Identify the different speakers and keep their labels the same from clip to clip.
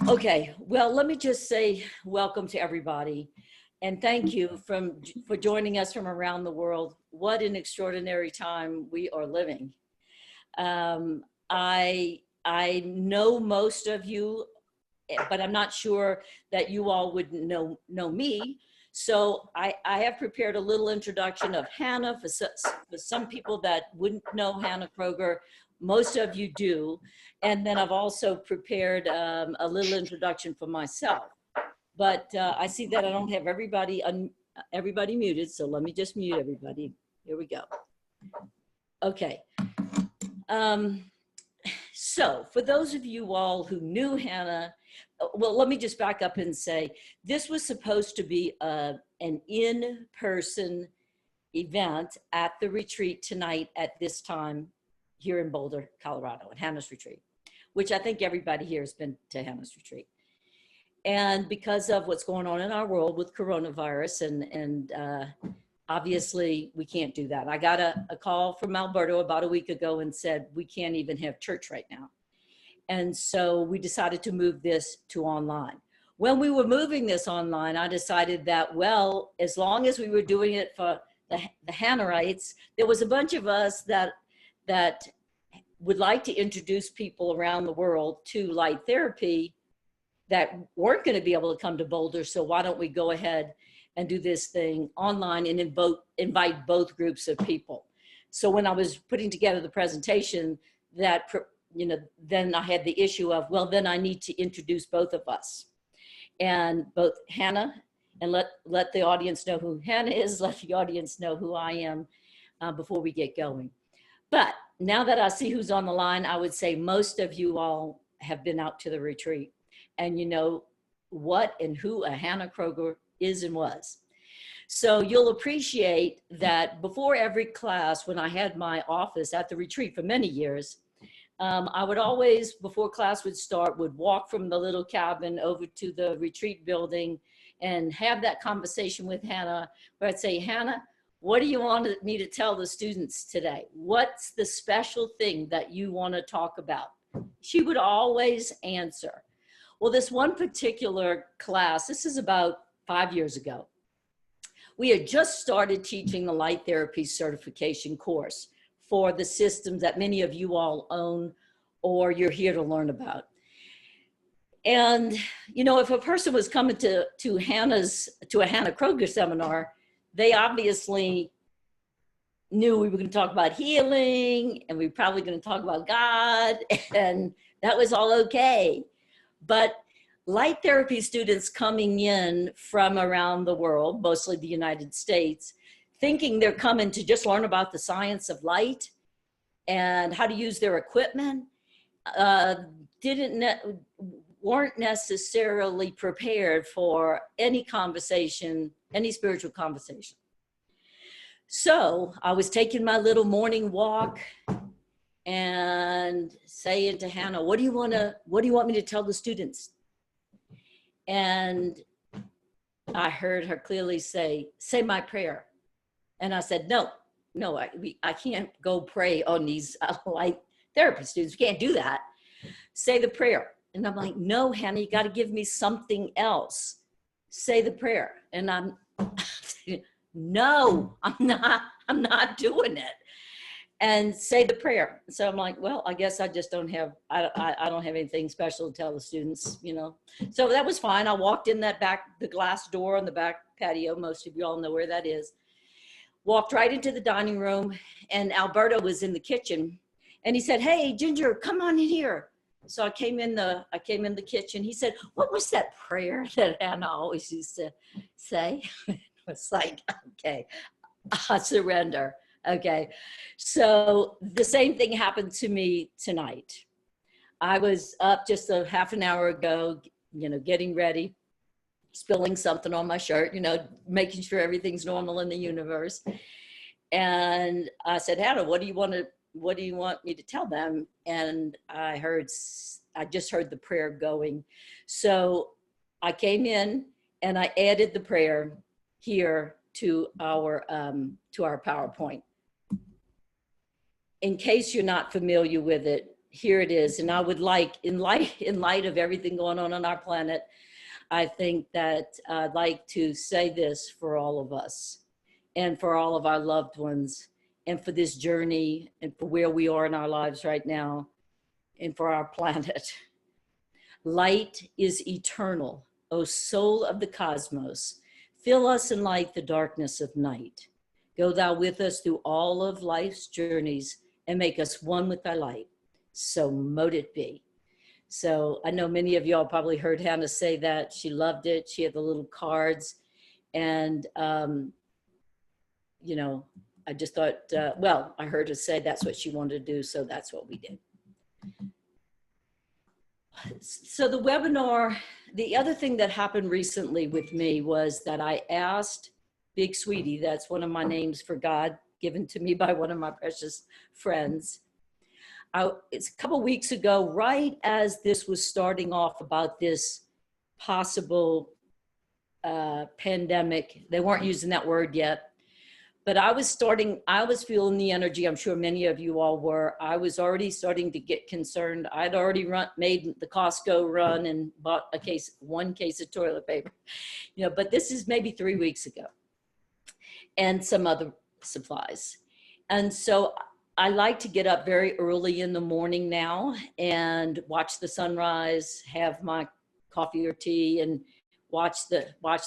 Speaker 1: Okay, well, let me just say welcome to everybody. And thank you for joining us from around the world. What an extraordinary time we are living. I know most of you, but I'm not sure that you all would know me. So I have prepared a little introduction of Hanna for some people that wouldn't know Hanna Kroeger. Most of you do. And then I've also prepared a little introduction for myself. But I see that I don't have everybody muted, so let me just mute everybody. Here we go. Okay. So for those of you all who knew Hanna, well, let me just back up and say, this was supposed to be an in-person event at the retreat tonight at this time here in Boulder, Colorado, at Hanna's retreat, which I think everybody here has been to Hanna's retreat. And because of what's going on in our world with coronavirus and obviously we can't do that. I got a call from Alberta about a week ago and said, we can't even have church right now. And so we decided to move this to online. When we were moving this online, I decided that, well, as long as we were doing it for the Hannaites, there was a bunch of us that would like to introduce people around the world to light therapy that weren't going to be able to come to Boulder. So why don't we go ahead and do this thing online and invite both groups of people. So when I was putting together the presentation, that, then I had the issue of, well, then I need to introduce both of us. And both Hanna, and let the audience know who Hanna is, let the audience know who I am before we get going. But now that I see who's on the line, I would say most of you all have been out to the retreat and you know what and who a Hanna Kroeger is and was. So you'll appreciate that before every class, when I had my office at the retreat for many years, I would always, before class would start, would walk from the little cabin over to the retreat building and have that conversation with Hanna, where I'd say, Hanna, what do you want me to tell the students today? What's the special thing that you want to talk about? She would always answer. Well, this one particular class, this is about 5 years ago, we had just started teaching the light therapy certification course for the systems that many of you all own or you're here to learn about. And, if a person was coming to a Hanna Kroeger seminar, they obviously knew we were going to talk about healing and we were probably going to talk about God, and that was all okay. But light therapy students coming in from around the world, mostly the United States, thinking they're coming to just learn about the science of light and how to use their equipment, weren't necessarily prepared for any conversation, any spiritual conversation. So I was taking my little morning walk and saying to Hanna, what do you want me to tell the students? And I heard her clearly say my prayer. And I said, no, I can't go pray on these light therapy students. We can't do that. Say the prayer. And I'm like, no, Hanna, you got to give me something else. Say the prayer. And I'm, no, I'm not doing it. And say the prayer. So I'm like, well, I guess I just don't have, I don't have anything special to tell the students, So that was fine. I walked in the glass door on the back patio. Most of you all know where that is. Walked right into the dining room, and Alberto was in the kitchen, and he said, hey, Ginger, come on in here. So I came in the kitchen. He said, what was that prayer that Hanna always used to say? It was like, okay, I surrender. Okay, so the same thing happened to me tonight. I was up just a half an hour ago, getting ready, spilling something on my shirt, making sure everything's normal in the universe. And I said, Hanna, what do you want me to tell them? And I just heard the prayer going. So I came in and I added the prayer here to our PowerPoint. In case you're not familiar with it, here it is. And I would like, in light of everything going on our planet, I think that I'd like to say this for all of us and for all of our loved ones and for this journey and for where we are in our lives right now and for our planet. Light is eternal, O soul of the cosmos. Fill us in light the darkness of night. Go thou with us through all of life's journeys and make us one with thy light. So mote it be. So I know many of y'all probably heard Hanna say that. She loved it. She had the little cards. And, you know, I just thought, well, I heard her say that's what she wanted to do. So that's what we did. So the webinar, the other thing that happened recently with me was that I asked Big Sweetie, that's one of my names for God, given to me by one of my precious friends. It's a couple weeks ago, right as this was starting off about this possible pandemic. They weren't using that word yet, but I was feeling the energy. I'm sure many of you all were. I was already starting to get concerned. I'd already made the Costco run and bought one case of toilet paper, you know, but this is maybe 3 weeks ago, and some other supplies. And so I like to get up very early in the morning now and watch the sunrise, have my coffee or tea and watch the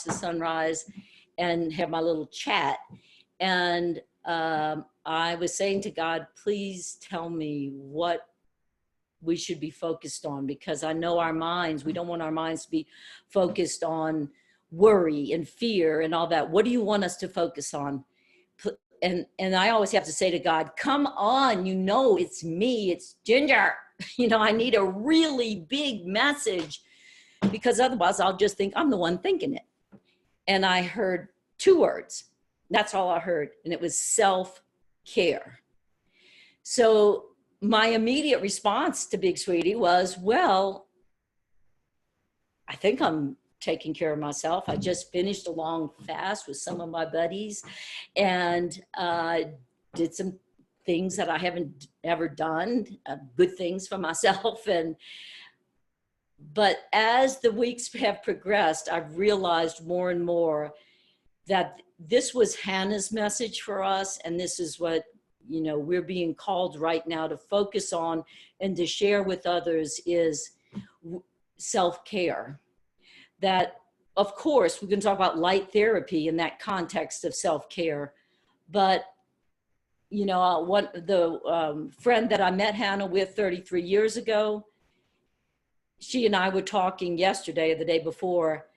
Speaker 1: sunrise and have my little chat. And I was saying to God, please tell me what we should be focused on, because I know our minds, we don't want our minds to be focused on worry and fear and all that. What do you want us to focus on? And I always have to say to God, come on, you know, it's me, it's Ginger. You know, I need a really big message, because otherwise I'll just think I'm the one thinking it. And I heard 2 words. That's all I heard. And it was self-care. So my immediate response to Big Sweetie was, well, I think I'm taking care of myself. I just finished a long fast with some of my buddies and did some things that I haven't ever done, good things for myself. But as the weeks have progressed, I've realized more and more that this was Hanna's message for us. And this is what, you know, we're being called right now to focus on and to share with others is self-care. That, of course, we can talk about light therapy in that context of self-care, but you know, the friend that I met Hanna with 33 years ago, she and I were talking yesterday or the day before,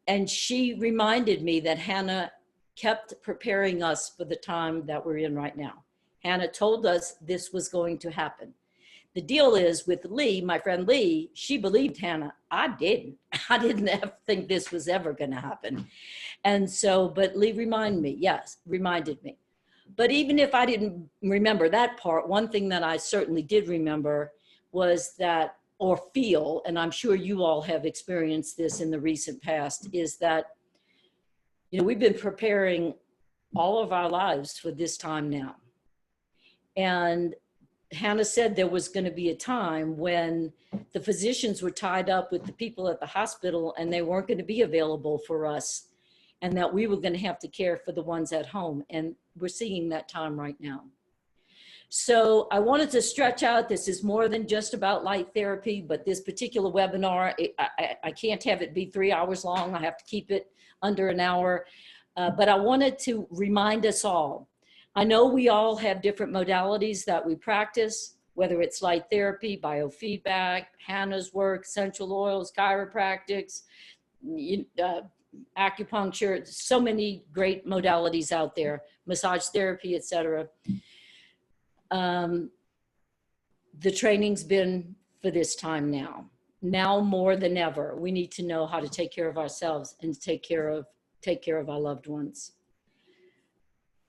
Speaker 1: and she reminded me that Hanna kept preparing us for the time that we're in right now. Hanna told us this was going to happen. The deal is with Lee, my friend Lee, she believed Hanna. I didn't ever think this was ever going to happen. And so, but Lee reminded me. But even if I didn't remember that part, one thing that I certainly did remember was that, or feel, and I'm sure you all have experienced this in the recent past, is that, you know, we've been preparing all of our lives for this time now. And Hanna said there was going to be a time when the physicians were tied up with the people at the hospital and they weren't going to be available for us, and that we were going to have to care for the ones at home. And we're seeing that time right now. So I wanted to stretch out. This is more than just about light therapy, but this particular webinar, I can't have it be 3 hours long. I have to keep it under an hour. But I wanted to remind us all. I know we all have different modalities that we practice, whether it's light therapy, biofeedback, Hanna's work, essential oils, chiropractics, acupuncture, so many great modalities out there, massage therapy, etc. The training's been for this time now. Now more than ever, we need to know how to take care of ourselves and take care of our loved ones.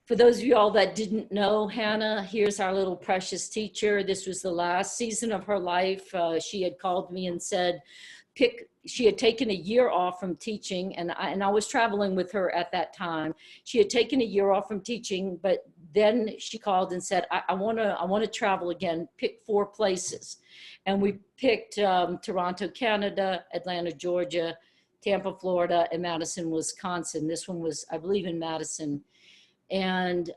Speaker 1: For those of you all that didn't know Hanna, here's our little precious teacher. This was the last season of her life. She had called me and said, she had taken a year off from teaching, and I was traveling with her at that time. She had taken a year off from teaching, but then she called and said, I want to travel again, pick 4 places. And we picked Toronto, Canada, Atlanta, Georgia, Tampa, Florida, and Madison, Wisconsin. This one was, I believe, in Madison. And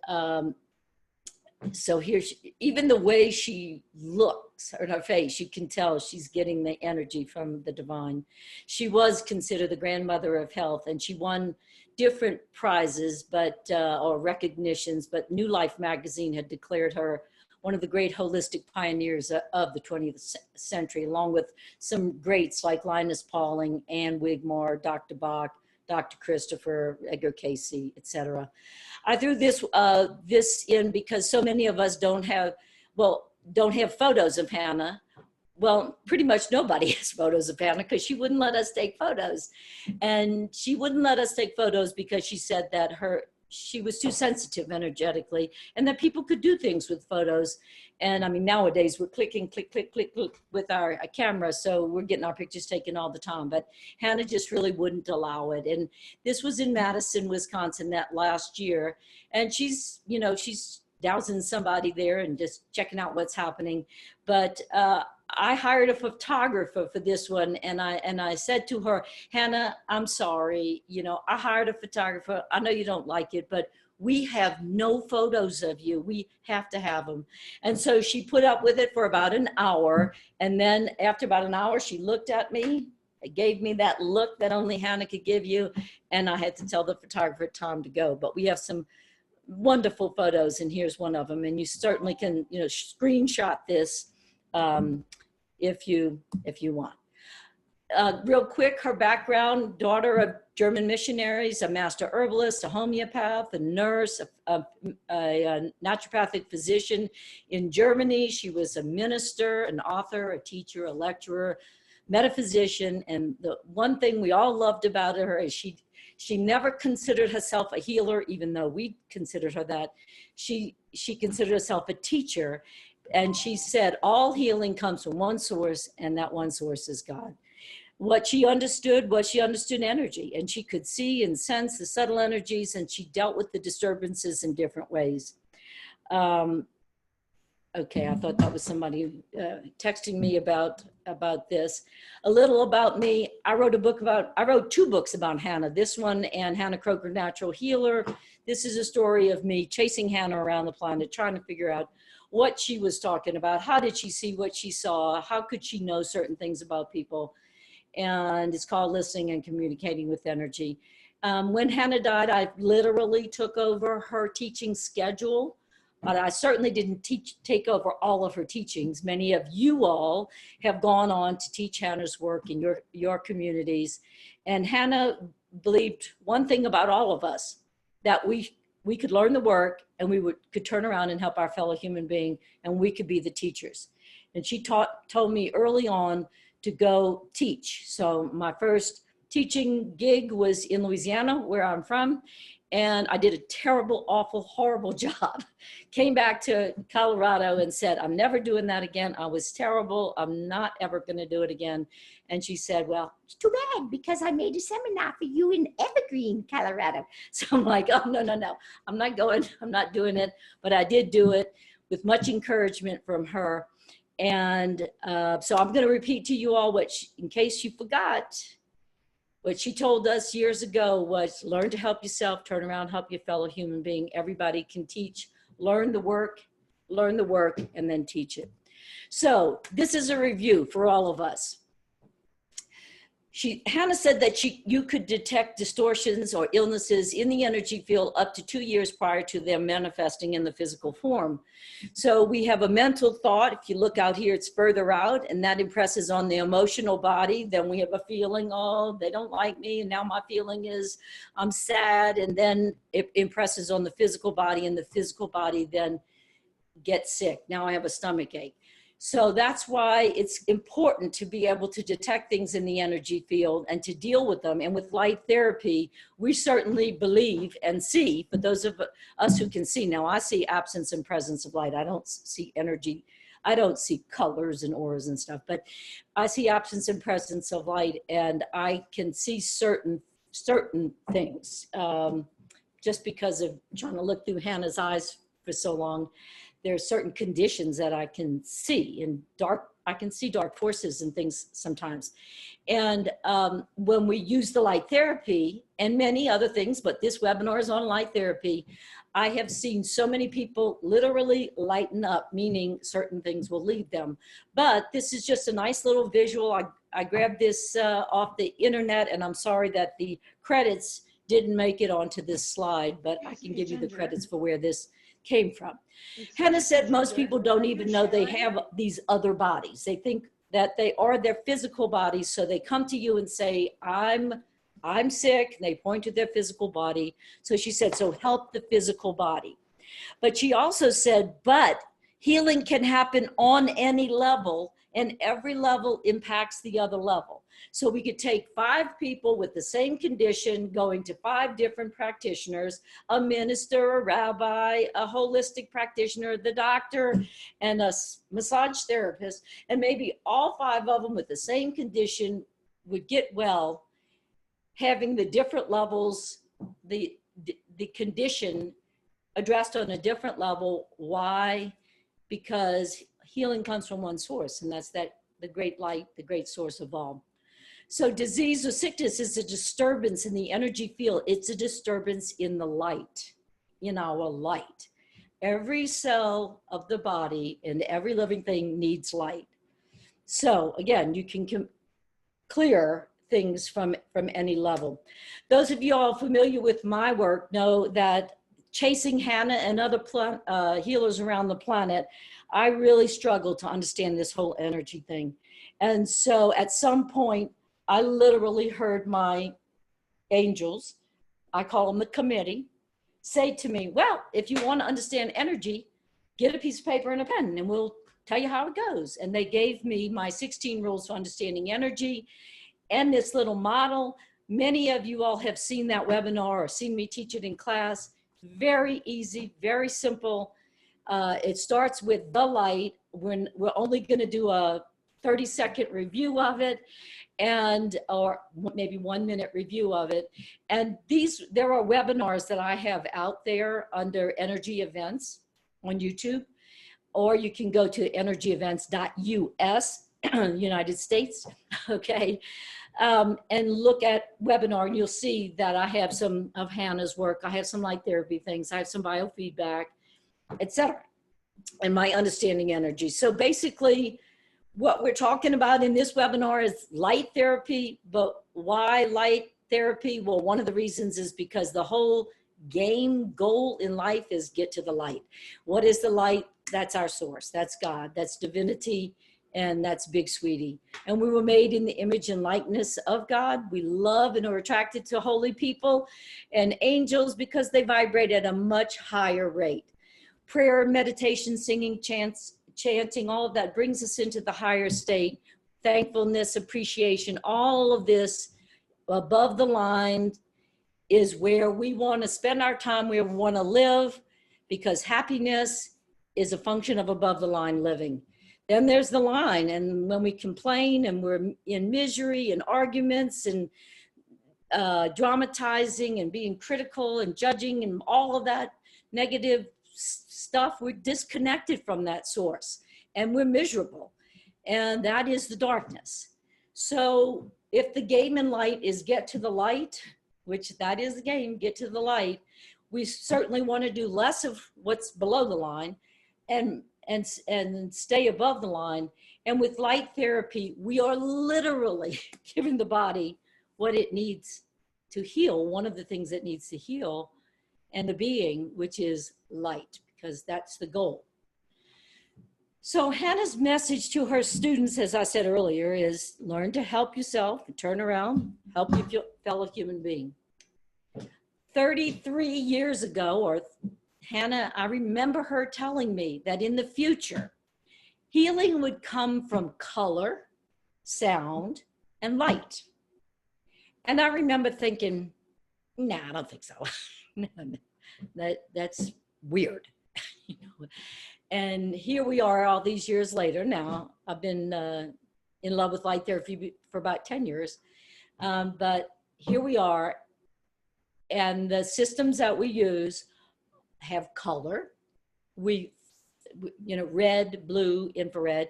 Speaker 1: so here, even the way she looks, or her face, you can tell she's getting the energy from the divine. She was considered the grandmother of health, and she won different prizes, but or recognitions, but New Life magazine had declared her one of the great holistic pioneers of the 20th century, along with some greats like Linus Pauling, Anne Wigmore, Dr. Bach, Dr. Christopher, Edgar Cayce, etc. I threw this in because so many of us don't have photos of Hanna. Well, pretty much nobody has photos of Hanna because she wouldn't let us take photos. And she wouldn't let us take photos because she said that she was too sensitive energetically, and that people could do things with photos. And I mean, nowadays we're clicking, click, click, click, click with our camera. So we're getting our pictures taken all the time, but Hanna just really wouldn't allow it. And this was in Madison, Wisconsin that last year. And she's dousing somebody there and just checking out what's happening. But I hired a photographer for this one, and I said to her, Hanna, I'm sorry, I hired a photographer. I know you don't like it, but we have no photos of you. We have to have them. And so she put up with it for about an hour. And then after about an hour, she looked at me, gave me that look that only Hanna could give you. And I had to tell the photographer time to go. But we have some wonderful photos, and here's one of them. And you certainly can, screenshot this if you want. Real quick, her background: daughter of German missionaries, a master herbalist, a homeopath, a nurse, a naturopathic physician in Germany. She was a minister, an author, a teacher, a lecturer, metaphysician. And the one thing we all loved about her is she never considered herself a healer, even though we considered her that. She considered herself a teacher. And she said, all healing comes from one source, and that one source is God. What she understood was she understood energy, and she could see and sense the subtle energies, and she dealt with the disturbances in different ways. Okay, I thought that was somebody texting me about this. A little about me: I wrote 2 books about Hanna. This one and Hanna Kroeger, Natural Healer. This is a story of me chasing Hanna around the planet, trying to figure out what she was talking about. How did she see what she saw? How could she know certain things about people? And it's called Listening and Communicating with Energy. When Hanna died, I literally took over her teaching schedule, but I certainly didn't take over all of her teachings. Many of you all have gone on to teach Hanna's work in your communities. And Hanna believed one thing about all of us, that we could learn the work, and we could turn around and help our fellow human being, and we could be the teachers. And she told me early on to go teach. So my first teaching gig was in Louisiana, where I'm from, and I did a terrible, awful, horrible job. Came back to Colorado and said, I'm never doing that again. I was terrible. I'm not ever going to do it again. And she said, well, it's too bad, because I made a seminar for you in Evergreen, Colorado. So I'm like, oh, no, I'm not going. I'm not doing it. But I did do it with much encouragement from her. And so I'm going to repeat to you all in case you forgot, what she told us years ago was, learn to help yourself, turn around, help your fellow human being. Everybody can teach. Learn the work, and then teach it. So this is a review for all of us. Hanna said that you could detect distortions or illnesses in the energy field up to 2 years prior to them manifesting in the physical form. So we have a mental thought. If you look out here, it's further out, and that impresses on the emotional body. Then we have a feeling, oh, they don't like me, and now my feeling is I'm sad, and then it impresses on the physical body, and the physical body then gets sick. Now I have a stomach ache. So that's why it's important to be able to detect things in the energy field and to deal with them. And with light therapy, we certainly believe and see, for those of us who can see, now I see absence and presence of light. I don't see energy. I don't see colors and auras and stuff, but I see absence and presence of light, and I can see certain things just because of trying to look through Hanna's eyes for so long, there are certain conditions that I can see in dark. I can see dark forces and things sometimes. And when we use the light therapy and many other things, but this webinar is on light therapy, I have seen so many people literally lighten up, meaning certain things will leave them. But this is just a nice little visual. I grabbed this off the internet, and I'm sorry that the credits didn't make it onto this slide, but I can give you the credits for where this came from. Hanna said most people don't even know they have these other bodies. They think that they are their physical bodies, so they come to you and say, I'm sick, and they point to their physical body. So she said, so help the physical body. But she also said, but healing can happen on any level, and every level impacts the other level. So we could take 5 people with the same condition, going to 5 different practitioners, a minister, a rabbi, a holistic practitioner, the doctor, and a massage therapist, and maybe all 5 of them with the same condition would get well, having the different levels, the condition addressed on a different level. Why? Because healing comes from one source, and that's the great light, the great source of all. So disease or sickness is a disturbance in the energy field. It's a disturbance in the light, in our light. Every cell of the body and every living thing needs light. So again, you can clear things from any level. Those of you all familiar with my work know that chasing Hanna and other healers around the planet, I really struggled to understand this whole energy thing. And so at some point, I literally heard my angels, I call them the committee, say to me, well, if you want to understand energy, get a piece of paper and a pen and we'll tell you how it goes. And they gave me my 16 rules for understanding energy and this little model. Many of you all have seen that webinar or seen me teach it in class. Very easy, very simple. It starts with the light. We're only going to do a 30-second review of it, or maybe 1-minute review of it. And there are webinars that I have out there under energy events on YouTube, or you can go to energyevents.us, United States, okay, and look at webinar, and you'll see that I have some of Hanna's work. I have some light therapy things. I have some biofeedback, etc., and my understanding energy. So basically, what we're talking about in this webinar is light therapy. But why light therapy? Well, one of the reasons is because the whole goal in life is get to the light. What is the light? That's our source. That's God. That's divinity. And that's Big Sweetie. And we were made in the image and likeness of God. We love and are attracted to holy people and angels because they vibrate at a much higher rate. Prayer, meditation, singing, chanting, all of that brings us into the higher state. Thankfulness, appreciation, all of this above the line is where we want to spend our time, where we want to live, because happiness is a function of above the line living. Then there's the line, and when we complain and we're in misery and arguments and dramatizing and being critical and judging and all of that negative stuff, we're disconnected from that source and we're miserable, and that is the darkness. So if the game in light is get to the light, which that is the game, get to the light, we certainly want to do less of what's below the line and stay above the line. And with light therapy, we are literally giving the body what it needs to heal, one of the things that needs to heal, and the being, which is light, because that's the goal. So Hanna's message to her students, as I said earlier, is learn to help yourself, turn around, help your fellow human being. 33 years ago, Hanna, I remember her telling me that in the future, healing would come from color, sound, and light. And I remember thinking, nah, I don't think so. That's weird. And here we are all these years later. Now, I've been in love with light therapy for about 10 years. But here we are. And the systems that we use have color, red, blue, infrared.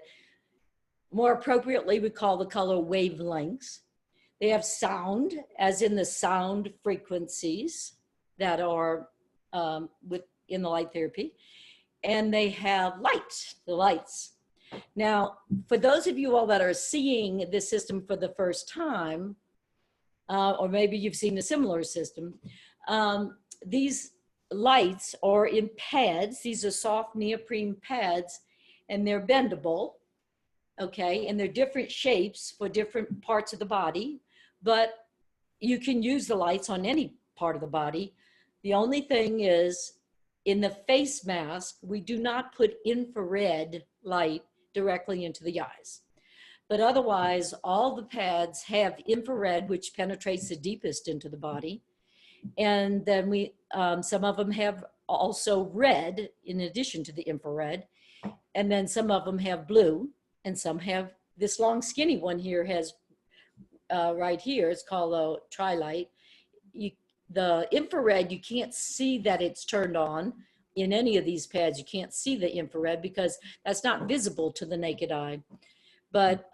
Speaker 1: More appropriately, we call the color wavelengths. They have sound, as in the sound frequencies that are in the light therapy. And they have light, the lights. Now, for those of you all that are seeing this system for the first time, or maybe you've seen a similar system, these lights are in pads. These are soft neoprene pads, and they're bendable, okay? And they're different shapes for different parts of the body, but you can use the lights on any part of the body. The only thing is, in the face mask, we do not put infrared light directly into the eyes. But otherwise, all the pads have infrared, which penetrates the deepest into the body. And then some of them have also red in addition to the infrared. And then some of them have blue, and some have, this long skinny one here has, right here, it's called a CareLight. The infrared, you can't see that it's turned on in any of these pads. You can't see the infrared because that's not visible to the naked eye. But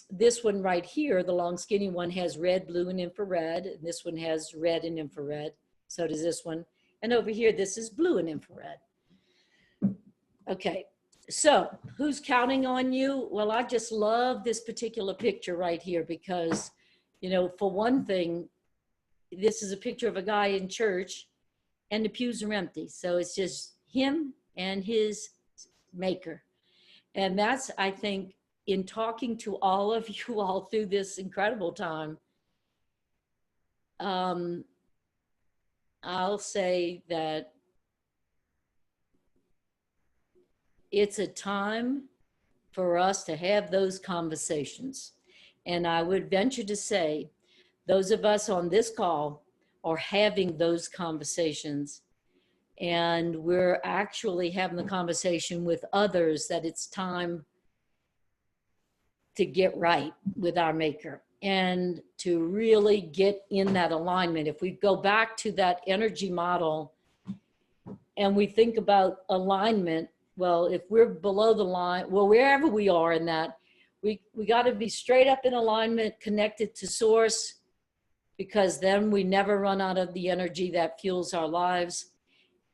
Speaker 1: this one right here, the long skinny one, has red, blue, and infrared. And this one has red and infrared. So does this one. And over here, this is blue and infrared. Okay, so who's counting on you? Well, I just love this particular picture right here because, for one thing, this is a picture of a guy in church and the pews are empty. So it's just him and his maker. And that's, I think, in talking to all of you all through this incredible time, I'll say that it's a time for us to have those conversations. And I would venture to say, those of us on this call are having those conversations, and we're actually having the conversation with others that it's time to get right with our maker and to really get in that alignment. If we go back to that energy model and we think about alignment, well, if we're below the line, well, wherever we are in that, we got to be straight up in alignment, connected to source, because then we never run out of the energy that fuels our lives.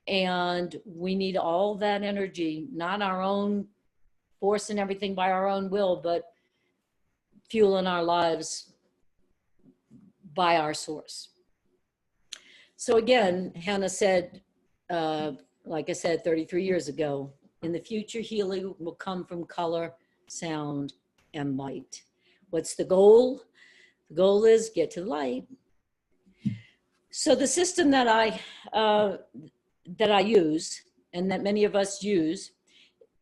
Speaker 1: And we need all that energy, not our own forcing everything by our own will, but fueling our lives by our source. So again, Hanna said, like I said, 33 years ago, in the future, healing will come from color, sound, and light. What's the goal? The goal is get to light. So the system that I use, and that many of us use,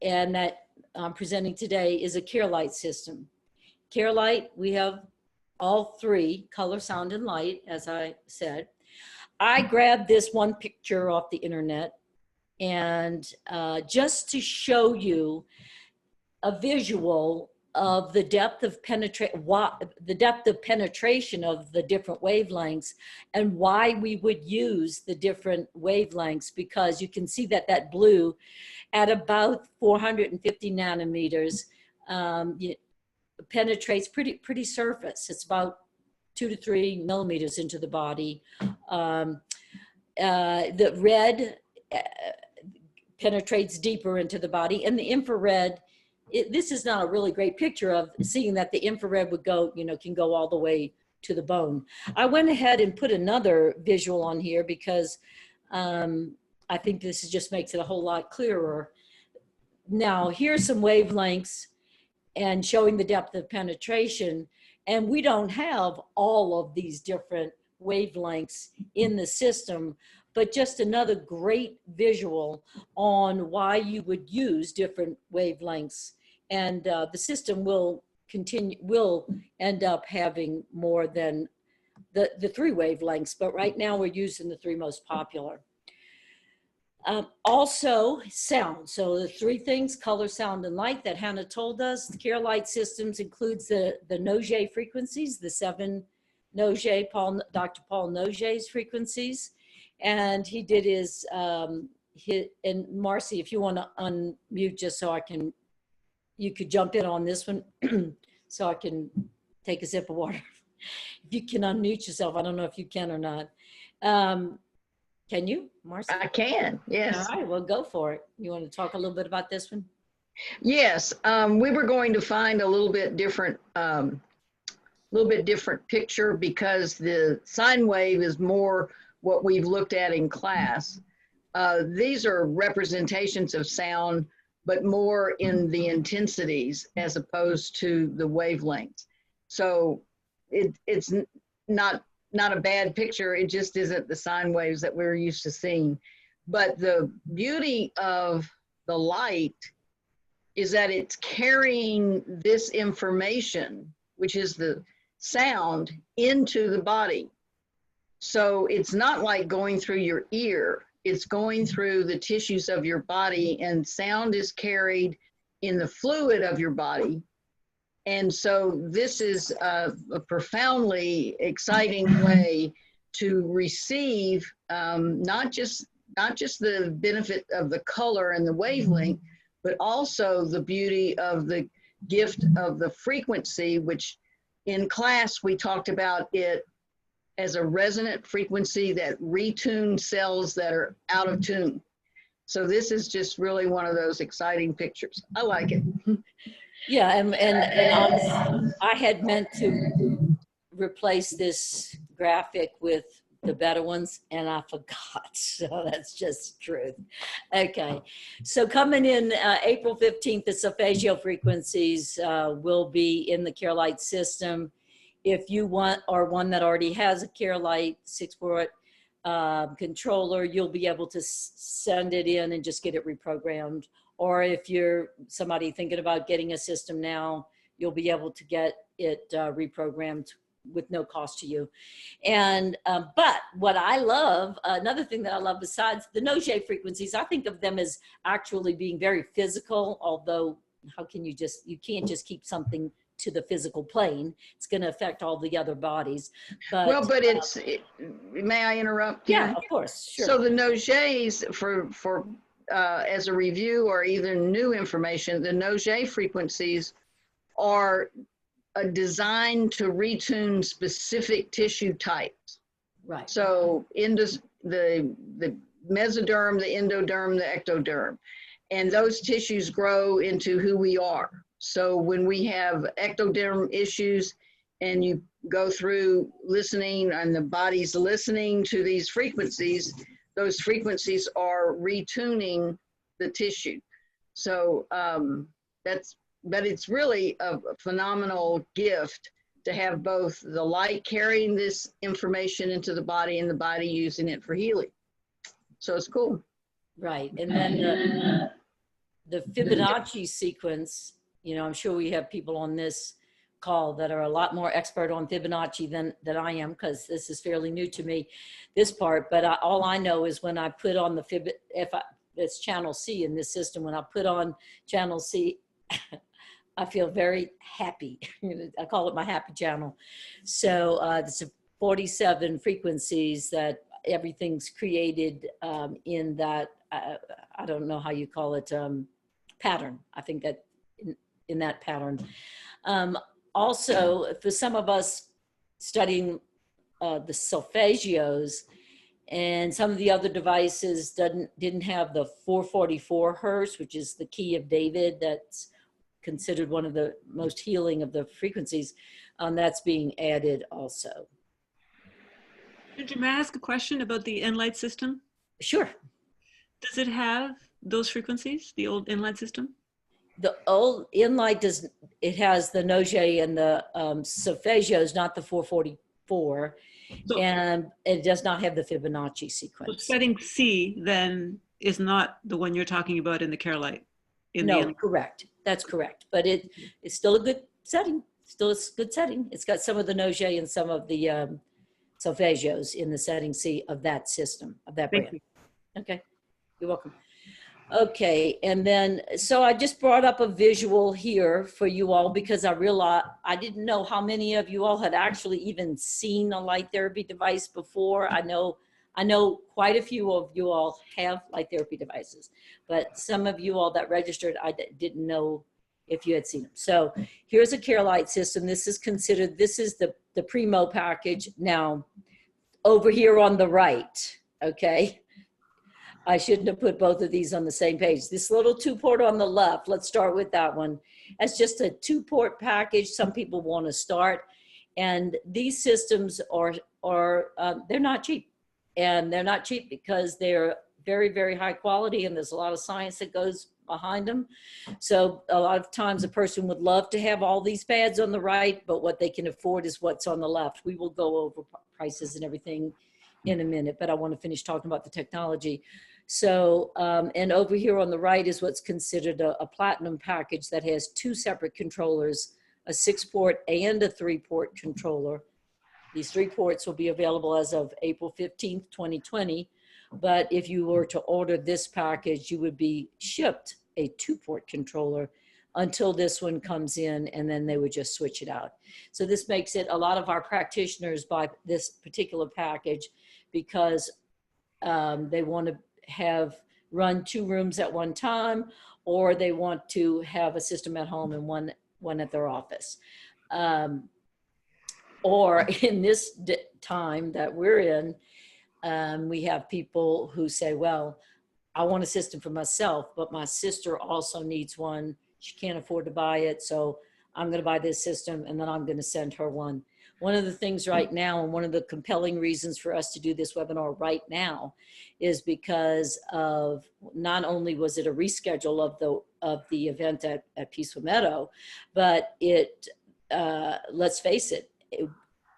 Speaker 1: and that I'm presenting today, is a CareLight system. CareLight, we have all three, color, sound, and light, as I said. I grabbed this one picture off the internet, and just to show you a visual of the depth of penetration of the different wavelengths and why we would use the different wavelengths, because you can see that blue at about 450 nanometers penetrates pretty surface. It's about 2 to 3 millimeters into the body. The red penetrates deeper into the body, and the infrared, this is not a really great picture of seeing that the infrared would go, can go all the way to the bone. I went ahead and put another visual on here because I think this just makes it a whole lot clearer. Now, here's some wavelengths and showing the depth of penetration. And we don't have all of these different wavelengths in the system, but just another great visual on why you would use different wavelengths. And the system will end up having more than the 3 wavelengths, but right now we're using the 3 most popular. Also sound. So the 3 things, color, sound, and light, that Hanna told us. The CareLight systems includes the Noget frequencies, the 7 Noget, Dr. Paul Noget's frequencies. And he did his hit, and Marcy, if you want to unmute just so you could jump in on this one so I can take a sip of water. If you can unmute yourself, I don't know if you can or not. Can you, Marcy?
Speaker 2: I can, yes.
Speaker 1: All right, well, go for it. You want to talk a little bit about this one?
Speaker 2: Yes, we were going to find a little bit different picture because the sine wave is more what we've looked at in class. These are representations of sound, but more in the intensities as opposed to the wavelengths. So it's not a bad picture. It just isn't the sine waves that we're used to seeing. But the beauty of the light is that it's carrying this information, which is the sound, into the body. So it's not like going through your ear. It's going through the tissues of your body, and sound is carried in the fluid of your body. And so this is a profoundly exciting way to receive not just the benefit of the color and the wavelength, but also the beauty of the gift of the frequency, which in class we talked about it as a resonant frequency that retunes cells that are out of tune. So this is just really one of those exciting pictures. I like it.
Speaker 1: Yeah, and I had meant to replace this graphic with the better ones, and I forgot. So that's just truth. Okay, so coming in April 15th, the solfeggio frequencies will be in the CareLight system. If you are one that already has a CareLight 6-port controller, you'll be able to send it in and just get it reprogrammed. Or if you're somebody thinking about getting a system now, you'll be able to get it reprogrammed with no cost to you. And but what I love, another thing that I love besides the no-J frequencies, I think of them as actually being very physical, although how can you can't just keep something to the physical plane. It's going to affect all the other bodies. But
Speaker 2: well, but may I interrupt?
Speaker 1: Yeah, of course. Sure.
Speaker 2: So the no-Js for as a review or even new information, the no-J frequencies are designed to retune specific tissue types.
Speaker 1: Right.
Speaker 2: So the mesoderm, the endoderm, the ectoderm, and those tissues grow into who we are. So when we have ectoderm issues and you go through listening and the body's listening to these frequencies, those frequencies are retuning the tissue. So but it's really a phenomenal gift to have both the light carrying this information into the body and the body using it for healing. So it's cool. Right,
Speaker 1: and then the Fibonacci sequence, you know, I'm sure we have people on this call that are a lot more expert on Fibonacci than I am, because this is fairly new to me, this part. But all I know is when I put on the it's channel C in this system, when I put on channel C, I feel very happy. I call it my happy channel. So it's 47 frequencies that everything's created in that, I don't know how you call it, pattern. I think that in that pattern. Also, for some of us studying the solfeggios, and some of the other devices didn't have the 444 hertz, which is the key of David, that's considered one of the most healing of the frequencies, that's being added also.
Speaker 3: May I ask a question about the Enlight system?
Speaker 1: Sure.
Speaker 3: Does it have those frequencies, the old Enlight system?
Speaker 1: The old Enlight it has the no-J and the solfeggios, not the 444, and it does not have the Fibonacci sequence.
Speaker 3: So setting C then is not the one you're talking about in the CareLight?
Speaker 1: No, correct. That's correct. But it's still a good setting. Still a good setting. It's got some of the no-J and some of the solfeggios in the setting C of that system, of that brand.
Speaker 3: Thank you.
Speaker 1: Okay, you're welcome. Okay, and then, so I just brought up a visual here for you all because I realized I didn't know how many of you all had actually even seen a light therapy device before. I know I know quite a few of you all have light therapy devices, but some of you all that registered, I didn't know if you had seen them. So here's a CareLight system. This is considered, this is the Primo package. Now, over here on the right, okay? I shouldn't have put both of these on the same page. This little 2-port on the left, let's start with that one. That's just a 2-port package. Some people want to start. And these systems are they're not cheap. And they're not cheap because they're very, very high quality, and there's a lot of science that goes behind them. So a lot of times a person would love to have all these pads on the right, but what they can afford is what's on the left. We will go over prices and everything in a minute, but I want to finish talking about the technology. So, and over here on the right is what's considered a platinum package that has 2 separate controllers, a 6-port and a 3-port controller. These 3 ports will be available as of April 15th, 2020. But if you were to order this package, you would be shipped a 2-port controller until this one comes in, and then they would just switch it out. So this makes it, a lot of our practitioners buy this particular package because they want to run 2 rooms at one time, or they want to have a system at home and one at their office. Or in this time that we're in, we have people who say, well, I want a system for myself, but my sister also needs one. She can't afford to buy it, so I'm going to buy this system, and then I'm going to send her one. One of the things right now, and one of the compelling reasons for us to do this webinar right now, is because of, not only was it a reschedule of the event at Peaceful Meadow, but it, let's face it,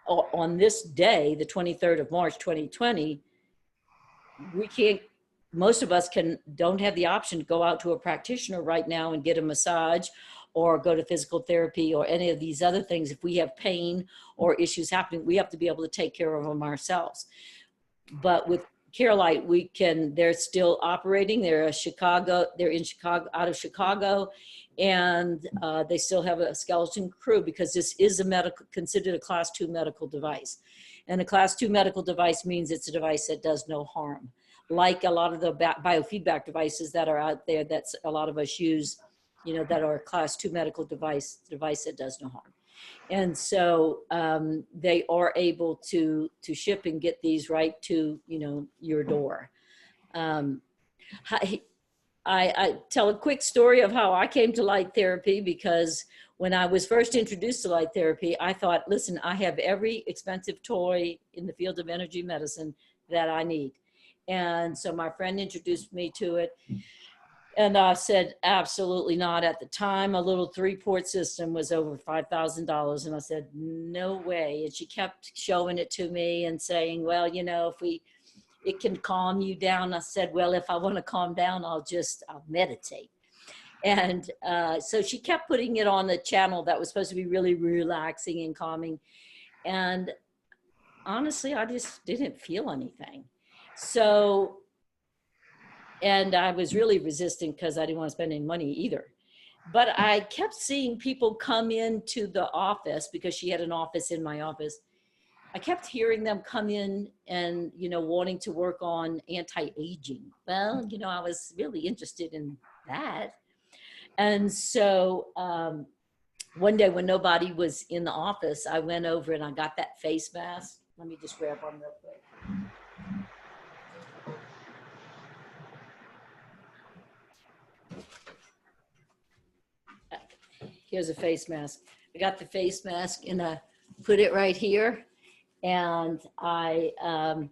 Speaker 1: on this day, the 23rd of March, 2020, we can't, most of us don't have the option to go out to a practitioner right now and get a massage or go to physical therapy or any of these other things. If we have pain or issues happening, we have to be able to take care of them ourselves. But with CareLight, they're still operating. They're in Chicago, out of Chicago, and they still have a skeleton crew because this is considered a class 2 medical device. And a class 2 medical device means it's a device that does no harm. Like a lot of the biofeedback devices that are out there that a lot of us use, that are a class 2 medical device that does no harm. And so they are able to ship and get these right to, your door. I tell a quick story of how I came to light therapy, because when I was first introduced to light therapy, I thought, listen, I have every expensive toy in the field of energy medicine that I need. And so my friend introduced me to it. And I said, absolutely not. At the time, a little 3-port system was over $5,000. And I said, no way. And she kept showing it to me and saying, well, it can calm you down. I said, well, if I want to calm down, I'll meditate. And so she kept putting it on a channel that was supposed to be really relaxing and calming. And honestly, I just didn't feel anything. So, and I was really resistant because I didn't want to spend any money either. But I kept seeing people come into the office because she had an office in my office. I kept hearing them come in and, wanting to work on anti-aging. Well, I was really interested in that. And so one day when nobody was in the office, I went over and I got that face mask. Let me just grab one real quick. Here's a face mask. I got the face mask and I put it right here. And the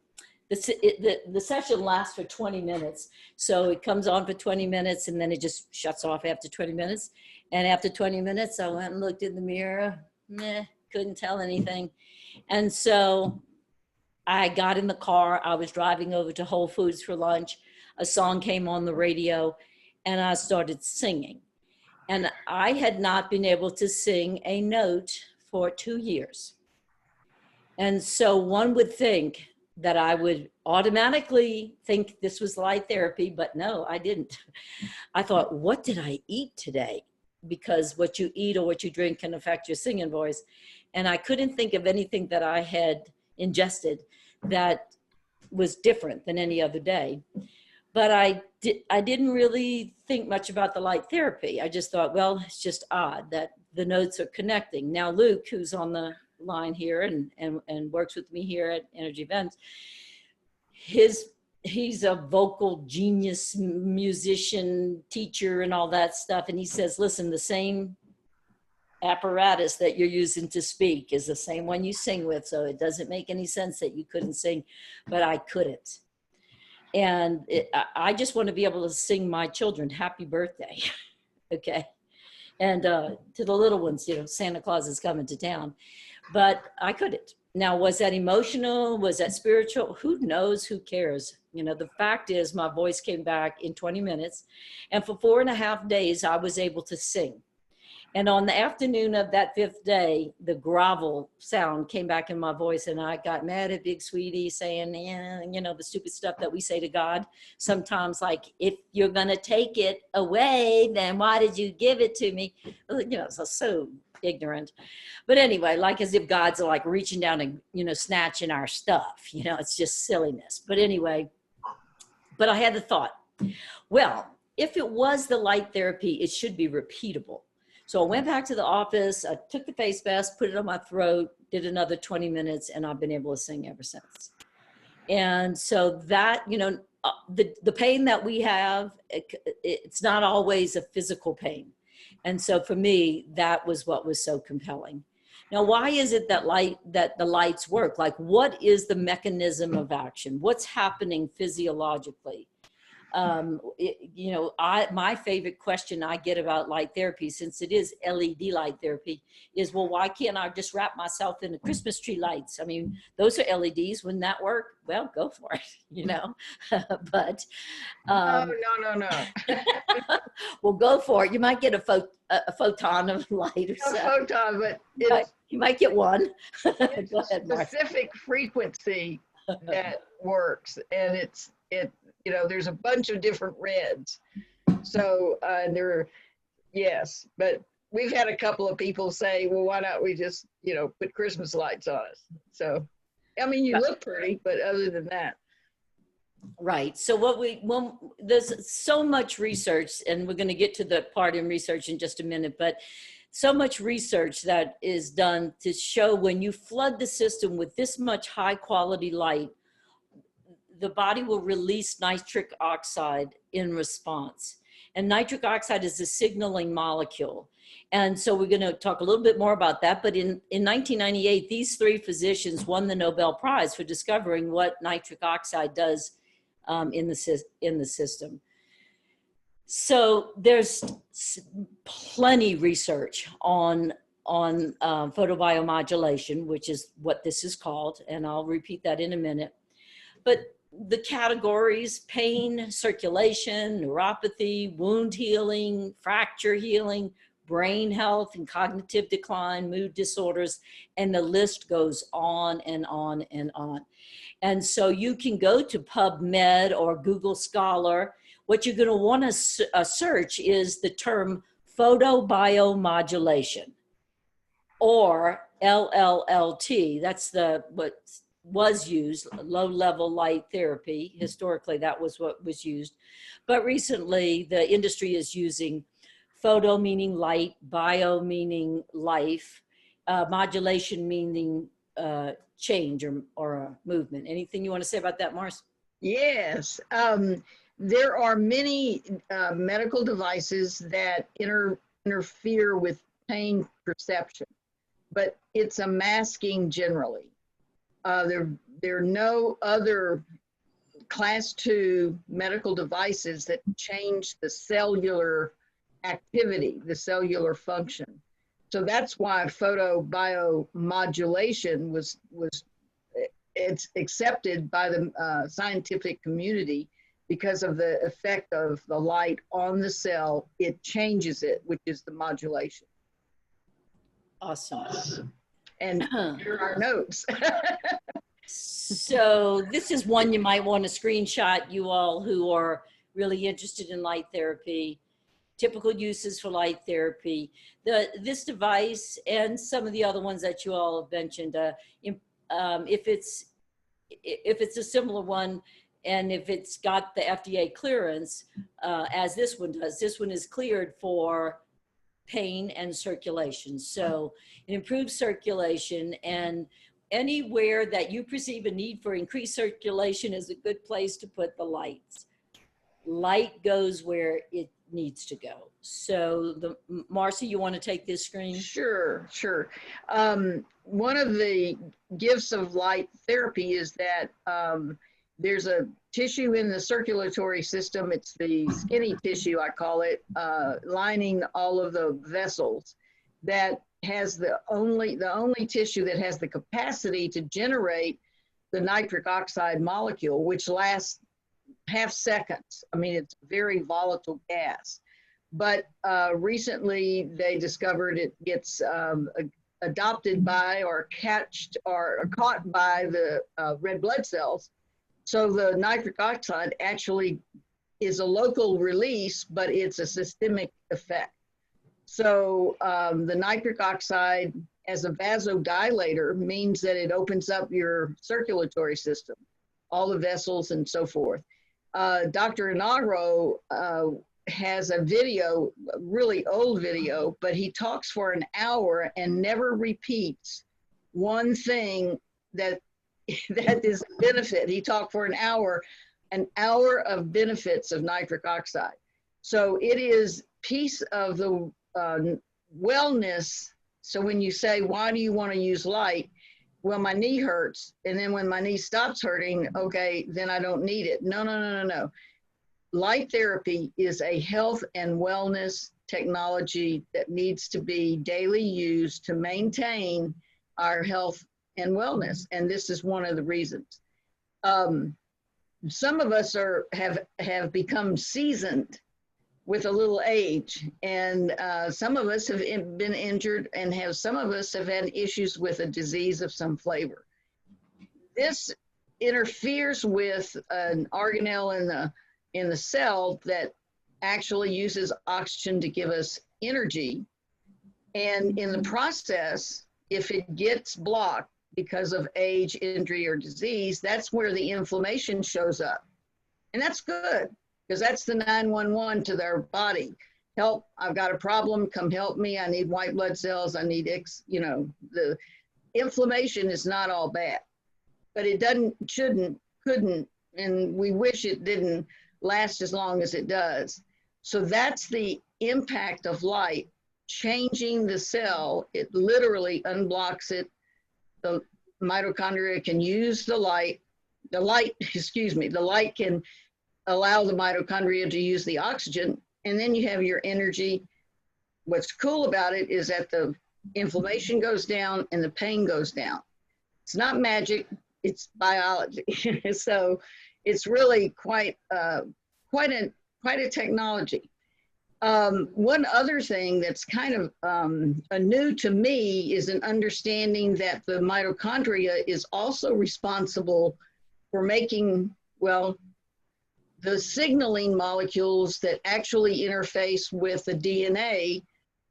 Speaker 1: session lasts for 20 minutes. So it comes on for 20 minutes and then it just shuts off after 20 minutes. And after 20 minutes, I went and looked in the mirror. Couldn't tell anything. And so I got in the car. I was driving over to Whole Foods for lunch. A song came on the radio and I started singing. And I had not been able to sing a note for 2 years. And so one would think that I would automatically think this was light therapy, but no, I didn't. I thought, what did I eat today? Because what you eat or what you drink can affect your singing voice. And I couldn't think of anything that I had ingested that was different than any other day. But I didn't really think much about the light therapy. I just thought, well, it's just odd that the nodes are connecting. Now, Luke, who's on the line here and works with me here at Energy Events, he's a vocal genius, musician, teacher, and all that stuff. And he says, listen, the same apparatus that you're using to speak is the same one you sing with. So it doesn't make any sense that you couldn't sing, but I couldn't. And I just want to be able to sing my children happy birthday. Okay. And to the little ones, you know, Santa Claus is coming to town, but I couldn't. Now, was that emotional? Was that spiritual? Who knows? Who cares? You know, the fact is my voice came back in 20 minutes. And for 4.5 days, I was able to sing. And on the afternoon of that 5th day, the grovel sound came back in my voice, and I got mad at Big Sweetie saying, you know, the stupid stuff that we say to God sometimes, like, if you're going to take it away, then why did you give it to me? You know, so ignorant. But anyway, like as if God's like reaching down and, you know, snatching our stuff, you know, it's just silliness. But anyway, but I had the thought, well, if it was the light therapy, it should be repeatable. So I went back to the office, I took the face mask, put it on my throat, did another 20 minutes, and I've been able to sing ever since. And so that, you know, the pain that we have, it's not always a physical pain. And so for me, that was what was so compelling. Now, why is it that the lights work? Like, what is the mechanism of action? What's happening physiologically? You know, my favorite question I get about light therapy, since it is LED light therapy, is, well, why can't I just wrap myself in the Christmas tree lights? I mean, those are LEDs. Wouldn't that work? Well, go for it, you know. But
Speaker 2: No.
Speaker 1: well, go for it. You might get a photon of light or something.
Speaker 2: A photon, but
Speaker 1: You might get one.
Speaker 2: it's
Speaker 1: Go ahead,
Speaker 2: a
Speaker 1: Mark.
Speaker 2: specific frequency that works, and it you know, there's a bunch of different reds. So yes, but we've had a couple of people say, well, why not we just, you know, put Christmas lights on us? So, I mean, you look pretty, but other than that.
Speaker 1: Right. So there's so much research, and we're going to get to the part in research in just a minute, but so much research that is done to show when you flood the system with this much high quality light, the body will release nitric oxide in response. And nitric oxide is a signaling molecule. And so we're going to talk a little bit more about that. But in 1998, these 3 physicians won the Nobel Prize for discovering what nitric oxide does in the system. So there's plenty research on photobiomodulation, which is what this is called. And I'll repeat that in a minute. But the categories: pain, circulation, neuropathy, wound healing, fracture healing, brain health and cognitive decline, mood disorders, and the list goes on and on and on. And so you can go to PubMed or Google Scholar. What you're going to want to search is the term photobiomodulation, or LLLT. That's what was used, low-level light therapy. Historically, that was what was used. But recently, the industry is using photo meaning light, bio meaning life, modulation meaning change or a movement. Anything you want to say about that, Mars?
Speaker 2: Yes. There are many medical devices that interfere with pain perception, but it's a masking generally. There are no other class 2 medical devices that change the cellular activity, the cellular function. So that's why photobiomodulation it's accepted by the scientific community, because of the effect of the light on the cell. It changes it, which is the modulation.
Speaker 1: Awesome.
Speaker 2: And here are our notes.
Speaker 1: So this is one you might want to screenshot, you all who are really interested in light therapy. Typical uses for light therapy. This device and some of the other ones that you all have mentioned, if it's if it's a similar one, and if it's got the FDA clearance, as this one does, this one is cleared for pain and circulation. So it improves circulation, and anywhere that you perceive a need for increased circulation is a good place to put the lights. Light goes where it needs to go. So Marcy, you want to take this screen?
Speaker 2: Sure, sure. One of the gifts of light therapy is that there's a tissue in the circulatory system. It's the skinny tissue, I call it, lining all of the vessels, that has the only tissue that has the capacity to generate the nitric oxide molecule, which lasts half seconds. I mean, it's a very volatile gas. But recently they discovered it gets adopted by or caught by the red blood cells. So the nitric oxide actually is a local release, but it's a systemic effect. So the nitric oxide as a vasodilator means that it opens up your circulatory system, all the vessels and so forth. Dr. Inagro has a video, a really old video, but he talks for an hour and never repeats one thing that is a benefit. He talked for an hour of benefits of nitric oxide. So it is piece of the wellness. So when you say, why do you want to use light? Well, my knee hurts. And then when my knee stops hurting, okay, then I don't need it. No. Light therapy is a health and wellness technology that needs to be daily used to maintain our health and wellness. And this is one of the reasons. Some of us have become seasoned with a little age, and some of us have been injured, and some of us have had issues with a disease of some flavor. This interferes with an organelle in the cell that actually uses oxygen to give us energy. And in the process, if it gets blocked because of age, injury, or disease, that's where the inflammation shows up. And that's good, because that's the 911 to their body. Help, I've got a problem, come help me. I need white blood cells, I need the inflammation is not all bad, but it couldn't, and we wish it didn't last as long as it does. So that's the impact of light, changing the cell. It literally unblocks it. The mitochondria can use the light can allow the mitochondria to use the oxygen, and then you have your energy. What's cool about it is that the inflammation goes down and the pain goes down. It's not magic, it's biology. So it's really quite a technology. One other thing that's kind of new to me is an understanding that the mitochondria is also responsible for making, the signaling molecules that actually interface with the DNA,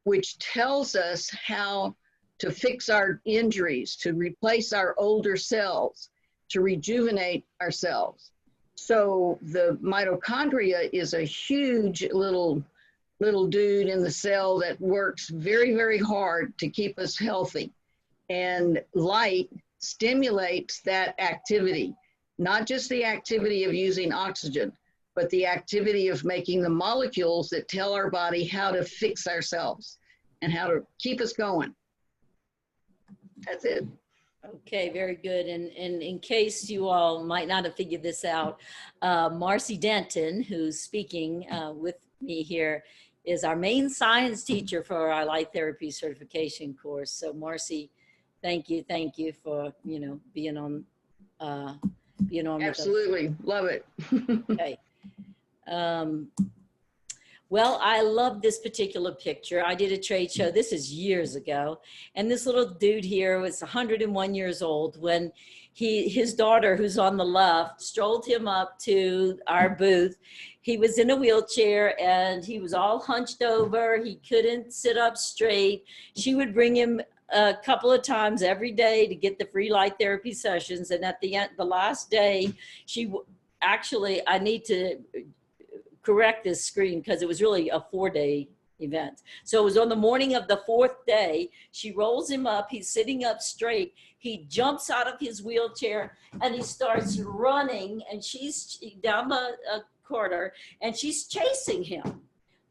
Speaker 2: which tells us how to fix our injuries, to replace our older cells, to rejuvenate ourselves. So the mitochondria is a huge little dude in the cell that works very, very hard to keep us healthy. And light stimulates that activity, not just the activity of using oxygen, but the activity of making the molecules that tell our body how to fix ourselves and how to keep us going. That's it.
Speaker 1: Okay, very good. And in case you all might not have figured this out, Marcy Denton, who's speaking with me here, is our main science teacher for our light therapy certification course. So Marcy, thank you for being on
Speaker 2: Absolutely, love it.
Speaker 1: Okay. Well, I love this particular picture. I did a trade show, this is years ago, and this little dude here was 101 years old when his daughter, who's on the left, strolled him up to our booth. He was in a wheelchair and he was all hunched over. He couldn't sit up straight. She would bring him a couple of times every day to get the free light therapy sessions. And at the end, the last day, actually, I need to correct this screen because it was really a 4-day event. So it was on the morning of the 4th day. She rolls him up. He's sitting up straight. He jumps out of his wheelchair and he starts running, and she's down the corridor and she's chasing him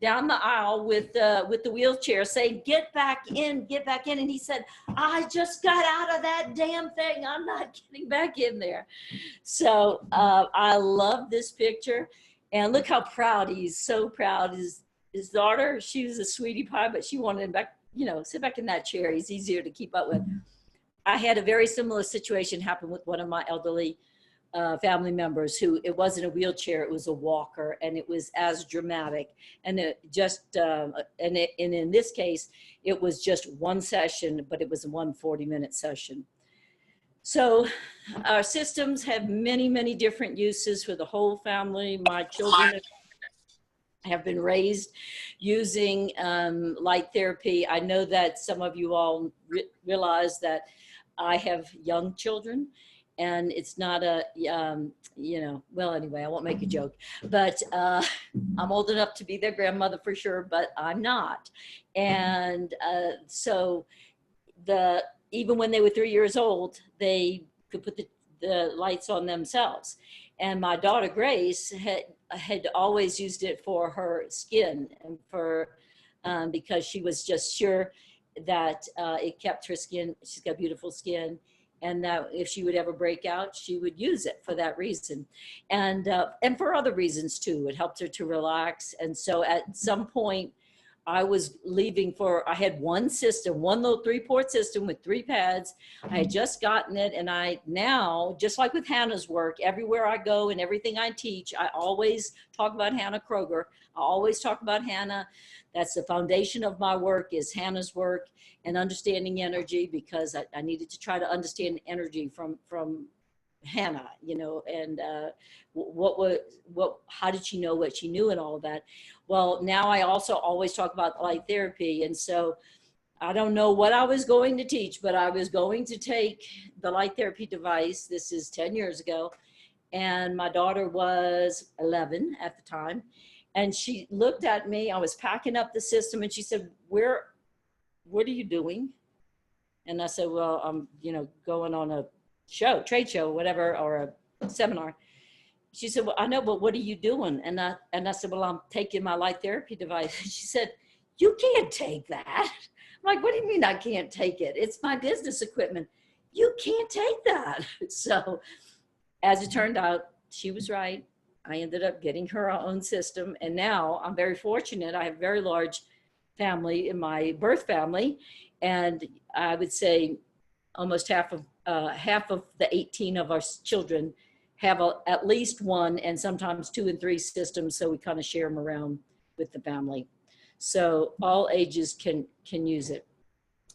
Speaker 1: down the aisle with the wheelchair, saying, get back in, get back in. And he said, I just got out of that damn thing. I'm not getting back in there. So I love this picture. And look how proud he is, so proud. His daughter, she was a sweetie pie, but she wanted him back, sit back in that chair. He's easier to keep up with. I had a very similar situation happen with one of my elderly family members who, it wasn't a wheelchair, it was a walker, and it was as dramatic. And it just, and in this case, it was just one session, but it was a 40-minute session. So our systems have many, many different uses for the whole family. My children have been raised using light therapy. I know that some of you all realize that I have young children, and it's not a, well, anyway, I won't make a joke, but I'm old enough to be their grandmother for sure, but I'm not. And so even when they were 3 years old, they could put the lights on themselves. And my daughter, Grace, had always used it for her skin and because she was just sure that it kept her skin. She's got beautiful skin. And that if she would ever break out, she would use it for that reason. And for other reasons too. It helped her to relax. And so at some point, I was leaving I had one system, one little 3-port system with 3 pads. I had just gotten it. And I now, just like with Hanna's work, everywhere I go and everything I teach, I always talk about Hanna Kroeger. I always talk about Hanna. That's the foundation of my work, is Hanna's work and understanding energy, because I needed to try to understand energy from Hanna, and how did she know what she knew and all of that. Well, now I also always talk about light therapy. And so I don't know what I was going to teach, but I was going to take the light therapy device. This is 10 years ago. And my daughter was 11 at the time. And she looked at me, I was packing up the system, and she said, what are you doing? And I said, well, I'm, going on a trade show, whatever, or a seminar. She said, well, I know, but what are you doing? And I said, well, I'm taking my light therapy device. She said, you can't take that. I'm like, what do you mean I can't take it? It's my business equipment. You can't take that. So as it turned out, she was right. I ended up getting her own system. And now I'm very fortunate. I have a very large family in my birth family. And I would say almost half of the 18 of our children have at least one, and sometimes 2 and 3 systems. So we kind of share them around with the family. So all ages can use it.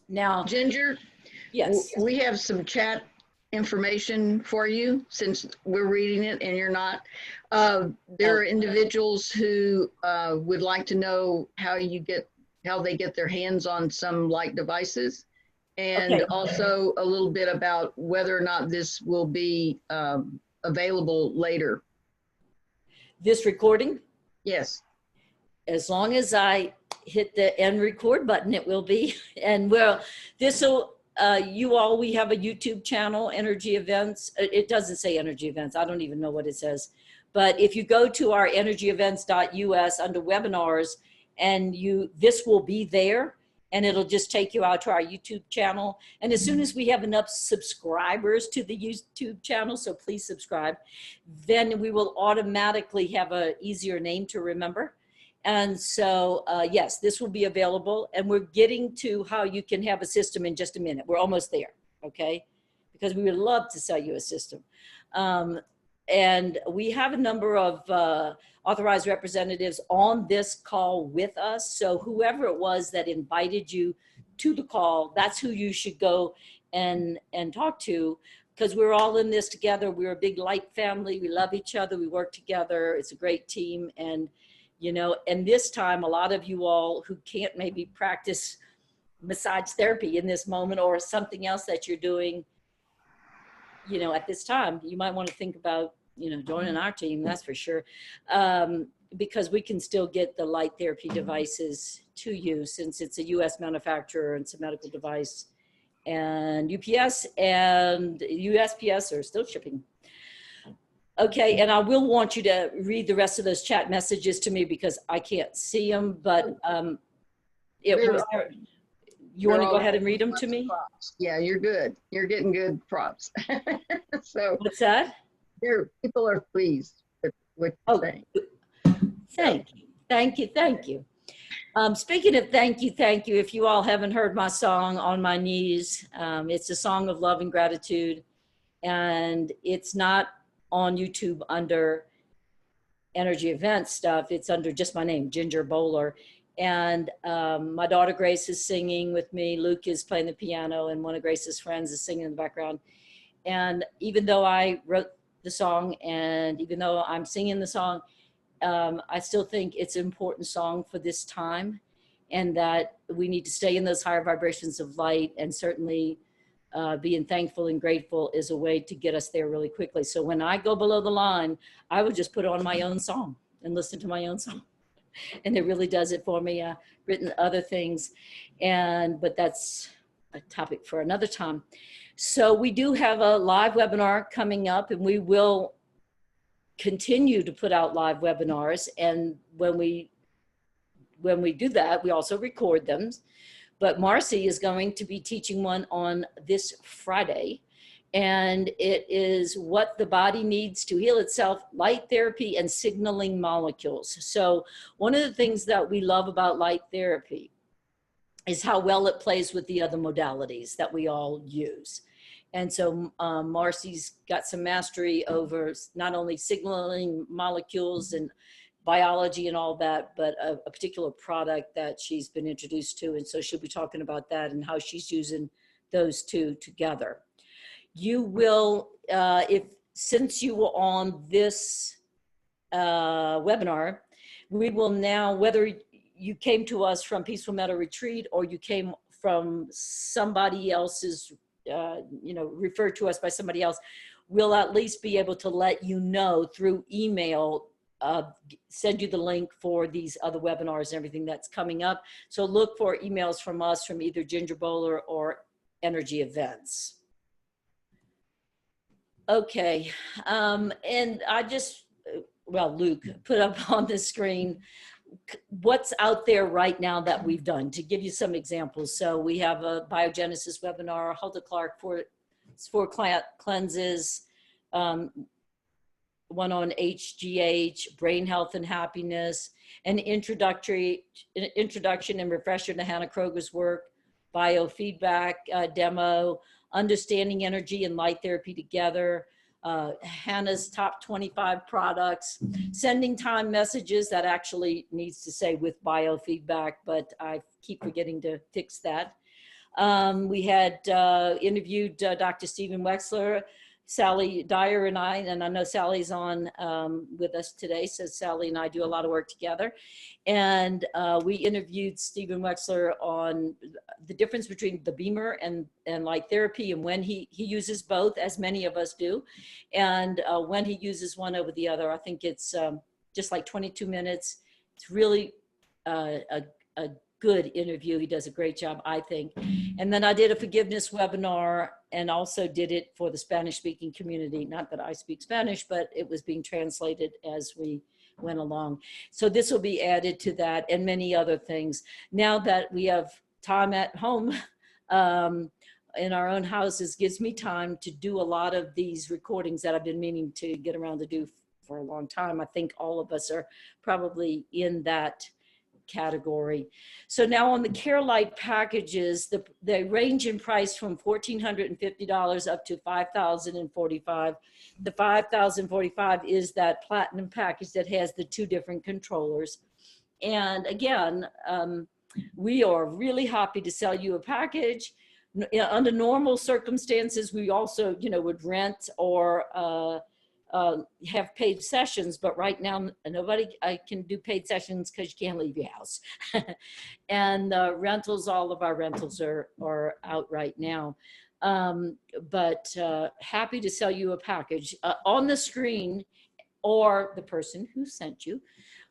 Speaker 1: Now,
Speaker 2: Ginger,
Speaker 1: yes,
Speaker 2: we have some chat information for you, since we're reading it and you're not. There are individuals who would like to know how they get their hands on some light devices, and also a little bit about whether or not this will be available later.
Speaker 1: This recording?
Speaker 2: Yes.
Speaker 1: As long as I hit the end record button, it will be. And we have a YouTube channel, Energy Events. It doesn't say Energy Events. I don't even know what it says. But if you go to our energyevents.us under webinars, and this will be there, and it'll just take you out to our YouTube channel. And as soon as we have enough subscribers to the YouTube channel, so please subscribe, then we will automatically have an easier name to remember. And so, yes, this will be available. And we're getting to how you can have a system in just a minute. We're almost there, okay? Because we would love to sell you a system. And we have a number of authorized representatives on this call with us. So whoever it was that invited you to the call, that's who you should go and talk to, because we're all in this together. We're a big light family. We love each other. We work together. It's a great team. And, and this time, a lot of you all who can't maybe practice massage therapy in this moment, or something else that you're doing, you know, at this time, you might want to think about, you know, joining our team, that's for sure. Because we can still get the light therapy devices to you, since it's a US manufacturer and it's a medical device, and UPS and USPS are still shipping. Okay, and I will want you to read the rest of those chat messages to me because I can't see them, but it was there. You want to go ahead and read them to me?
Speaker 2: Props. Yeah, you're good. You're getting good props. So
Speaker 1: What's that?
Speaker 2: people are pleased with what you're saying.
Speaker 1: Thank you. Thank you. Thank you. Speaking of thank you, if you all haven't heard my song, On My Knees, it's a song of love and gratitude, and it's not on YouTube under energy event stuff. It's under just my name, Ginger Bowler. And my daughter Grace is singing with me. Luke is playing the piano, and one of Grace's friends is singing in the background. And even though I wrote the song, and even though I'm singing the song, I still think it's an important song for this time, and that we need to stay in those higher vibrations of light, and certainly being thankful and grateful is a way to get us there really quickly. So when I go below the line, I would just put on my own song and listen to my own song. And it really does it for me. I've written other things, but that's a topic for another time. So we do have a live webinar coming up, and we will continue to put out live webinars. And when we do that, we also record them. But Marcy is going to be teaching one on this Friday, and it is what the body needs to heal itself, light therapy and signaling molecules. So one of the things that we love about light therapy is how well it plays with the other modalities that we all use. And so Marcy's got some mastery over not only signaling molecules and biology and all that, but a particular product that she's been introduced to. And so she'll be talking about that and how she's using those two together. You will, since you were on this webinar, we will now, whether you came to us from Peaceful Meadow Retreat or you came from somebody else's, referred to us by somebody else, we'll at least be able to let you know through email, send you the link for these other webinars and everything that's coming up. So look for emails from us, from either Ginger Bowler or Energy Events. Okay, and I just, Luke put up on the screen what's out there right now that we've done, to give you some examples. So we have a biogenesis webinar, Hulda Clark for cleanses, one on HGH, brain health and happiness, an introduction and refresher to Hanna Kroeger's work, biofeedback demo, understanding energy and light therapy together, Hannah's top 25 products, sending time messages, that actually needs to say with biofeedback, but I keep forgetting to fix that. We had interviewed Dr. Stephen Wexler, Sally Dyer and I know Sally's on with us today, so Sally and I do a lot of work together. And we interviewed Stephen Wexler on the difference between the beamer and light therapy, and when he uses both, as many of us do, and when he uses one over the other. I think it's just like 22 minutes. It's really a good interview. He does a great job, I think. And then I did a forgiveness webinar and also did it for the Spanish speaking community. Not that I speak Spanish, but it was being translated as we went along. So this will be added to that and many other things. Now that we have time at home in our own houses, gives me time to do a lot of these recordings that I've been meaning to get around to do for a long time. I think all of us are probably in that category. So now on the CareLight packages, they range in price from $1,450 up to $5,045. The $5,045 is that platinum package that has the two different controllers. And again, we are really happy to sell you a package. Under normal circumstances, we also, would rent or have paid sessions, but right now nobody can do paid sessions because you can't leave your house. And rentals, all of our rentals are out right now. But happy to sell you a package. On the screen, or the person who sent you,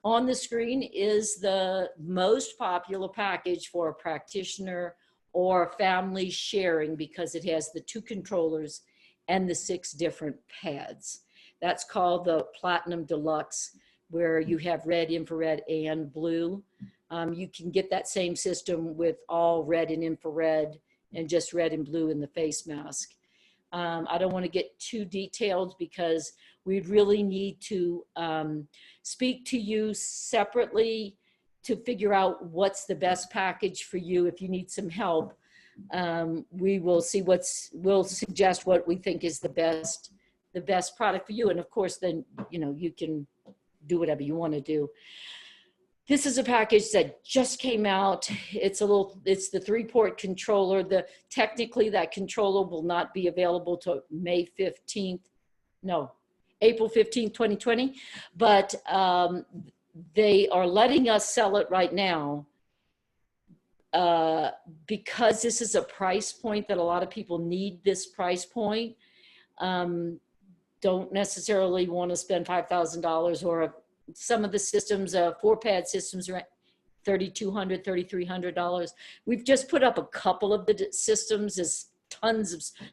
Speaker 1: on the screen is the most popular package for a practitioner or family sharing, because it has the 2 controllers and the 6 different pads. That's called the Platinum Deluxe, where you have red, infrared, and blue. You can get that same system with all red and infrared and just red and blue in the face mask. I don't want to get too detailed because we'd really need to speak to you separately to figure out what's the best package for you. If you need some help, we will see we'll suggest what we think is the best product for you. And of course, then, you can do whatever you want to do. This is a package that just came out. It's the 3-port controller. Technically that controller will not be available till April 15th, 2020. But they are letting us sell it right now because this is a price point that a lot of people need. This price point. Don't necessarily want to spend $5,000, or some of the systems, 4-pad systems are $3,200, $3,300. We've just put up a couple of the systems. There's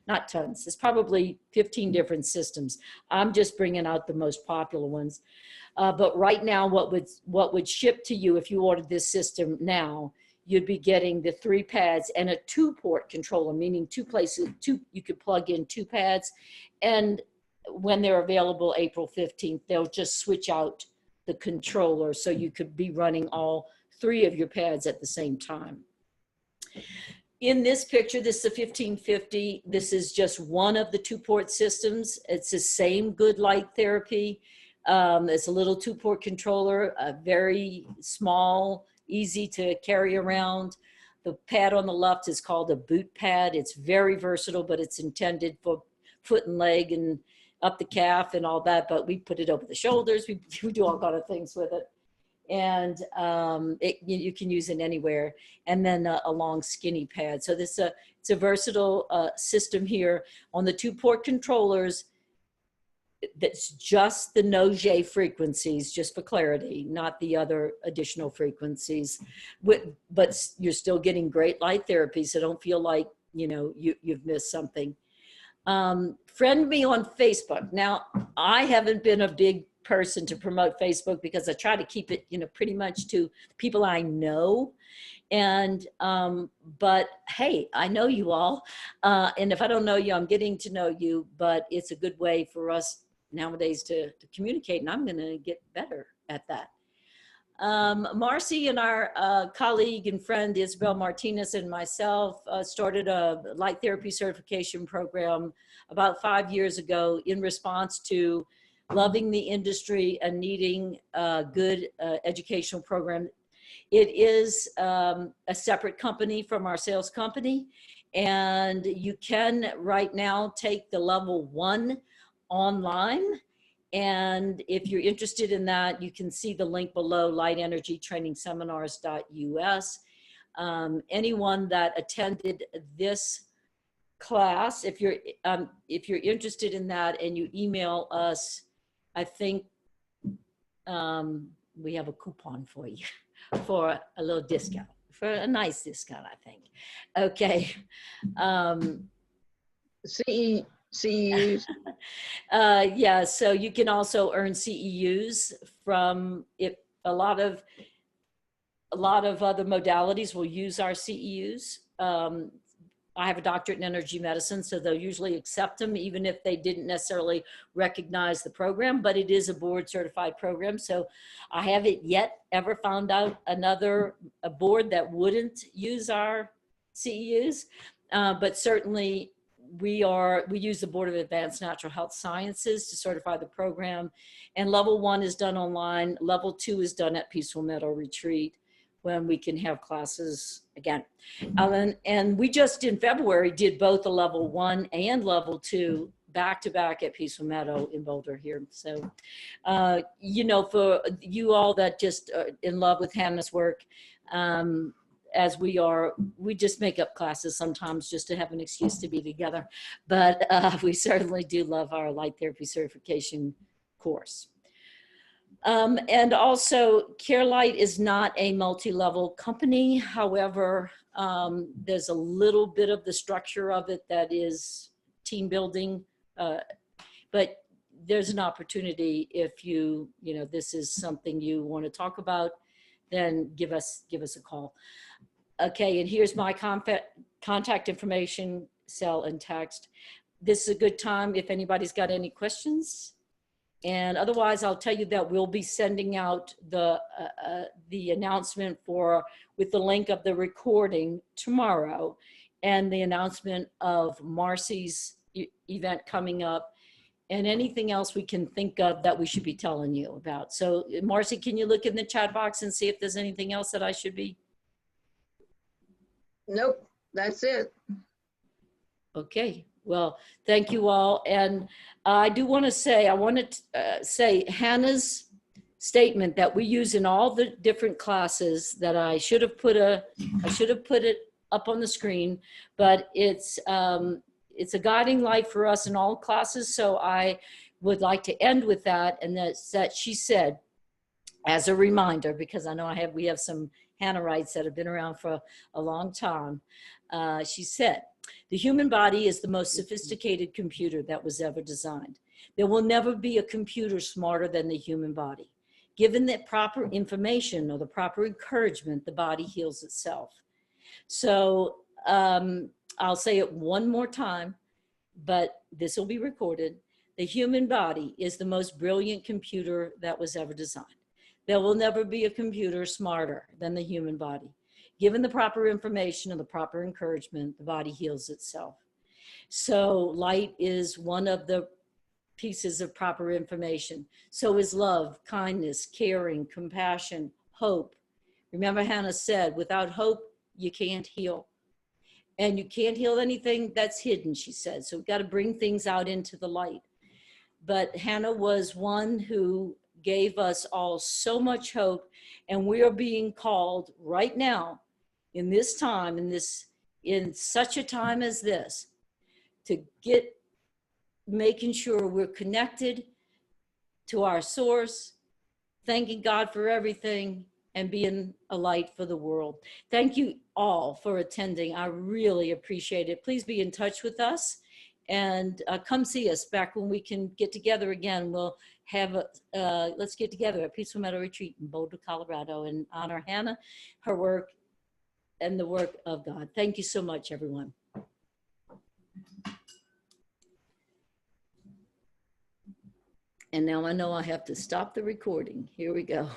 Speaker 1: not tons. There's probably 15 different systems. I'm just bringing out the most popular ones. But right now, what would ship to you if you ordered this system now, you'd be getting the 3 pads and a 2-port controller, meaning 2 places, you could plug in 2 pads. And when they're available April 15th, they'll just switch out the controller so you could be running all 3 of your pads at the same time. In this picture, this is a 1550. This is just one of the 2-port systems. It's the same good light therapy. It's a little 2-port controller, very small, easy to carry around. The pad on the left is called a boot pad. It's very versatile, but it's intended for foot and leg and up the calf and all that, but we put it over the shoulders. We do all kind of things with it. And you can use it anywhere. And then a long skinny pad. So it's a versatile system here. On the 2-port controllers, that's just the no-J frequencies, just for clarity, not the other additional frequencies. But you're still getting great light therapy, so don't feel like you've missed something. Friend me on Facebook. Now, I haven't been a big person to promote Facebook because I try to keep it, pretty much to people I know. And, but hey, I know you all. And if I don't know you, I'm getting to know you, but it's a good way for us nowadays to communicate, and I'm going to get better at that. Marcy and our colleague and friend Isabel Martinez and myself started a light therapy certification program about 5 years ago in response to loving the industry and needing a good educational program. It is a separate company from our sales company, and you can right now take the level 1 online. And if you're interested in that, you can see the link below, lightenergytrainingseminars.us. Anyone that attended this class, if you're interested in that and you email us, I think we have a coupon for you for a little discount, for a nice discount, I think. Okay.
Speaker 2: CEUs.
Speaker 1: Yeah, so you can also earn CEUs from it. A lot of other modalities will use our CEUs. I have a doctorate in energy medicine, so they'll usually accept them even if they didn't necessarily recognize the program, but it is a board certified program. So I haven't yet ever found out a board that wouldn't use our CEUs, but certainly we use the Board of Advanced Natural Health Sciences to certify the program, and level 1 is done online. Level 2 is done at Peaceful Meadow Retreat when we can have classes again. And we just in February did both the level 1 and level 2 back to back at Peaceful Meadow in Boulder here. So, you know, for you all that just are in love with Hannah's work, as we are, we just make up classes sometimes just to have an excuse to be together. But we certainly do love our light therapy certification course. And also, CareLight is not a multi-level company. However, there's a little bit of the structure of it that is team building, but there's an opportunity if you know, this is something you want to talk about, then give us a call. Okay, and here's my contact information, cell and text. This is a good time if anybody's got any questions. And otherwise, I'll tell you that we'll be sending out the announcement with the link of the recording tomorrow, and the announcement of Marcy's event coming up, and anything else we can think of that we should be telling you about. So Marcy, can you look in the chat box and see if there's anything else that I should be?
Speaker 2: Nope, that's it.
Speaker 1: Okay, well, thank you all. And I do want to say, I want to say Hannah's statement that we use in all the different classes that I should have put it up on the screen, but it's a guiding light for us in all classes. So I would like to end with that. And that's that she said, as a reminder, because I know we have some Hannah-rites that have been around for a long time. She said, the human body is the most sophisticated computer that was ever designed. There will never be a computer smarter than the human body. Given the proper information or the proper encouragement, the body heals itself. So I'll say it one more time, but this will be recorded. The human body is the most brilliant computer that was ever designed. There will never be a computer smarter than the human body. Given the proper information and the proper encouragement, the body heals itself. So light is one of the pieces of proper information. So is love, kindness, caring, compassion, hope. Remember Hannah said, without hope, you can't heal. And you can't heal anything that's hidden, she said. So we've got to bring things out into the light. But Hanna was one who gave us all so much hope, and we are being called right now in this time, in such a time as this, to making sure we're connected to our source, thanking God for everything, and being a light for the world. Thank you all for attending. I really appreciate it. Please be in touch with us, and come see us back when we can get together again. We'll have let's get together at Peaceful Meadow Retreat in Boulder, Colorado, and honor Hanna, her work, and the work of God. Thank you so much, everyone. And now I know I have to stop the recording. Here we go.